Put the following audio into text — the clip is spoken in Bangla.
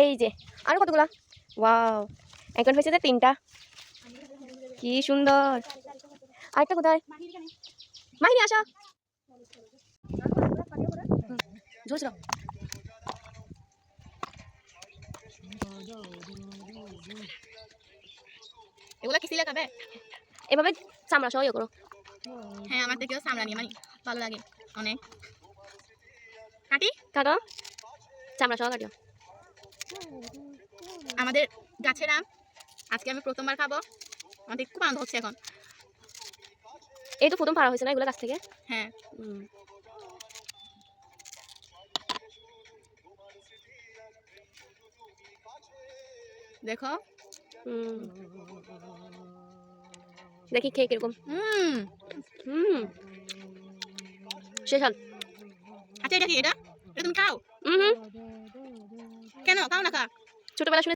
এই যে আরো কতগুলা, ওয়াও এখন হয়েছে যে 3টা, কি সুন্দর। আরেকটা কোথায়? মাহিনী আসা, ঝুলছিল। এগুলা কি সিলে খাবে? এভাবে চামড়া সহ করো। হ্যাঁ, আমার থেকেও চামড়া নিয়ে মানে ভালো লাগে অনেক। কাটি কাটো, চামড়া সহ কাটো। আমাদের গাছের আম আজকে আমি প্রথমবার খাবো, আমাদের খুব আনন্দ হচ্ছে এখন। এই তো প্রথম পাড়া হয়েছে না এগুলো গাছ থেকে? হ্যাঁ, দেখো দেখি খেয়ে কিরকম। শেষ হল। আচ্ছা, এটা কি? এটা এটা তুমি খাও? কেন খাও না? খা। ছোটবেলা শুনে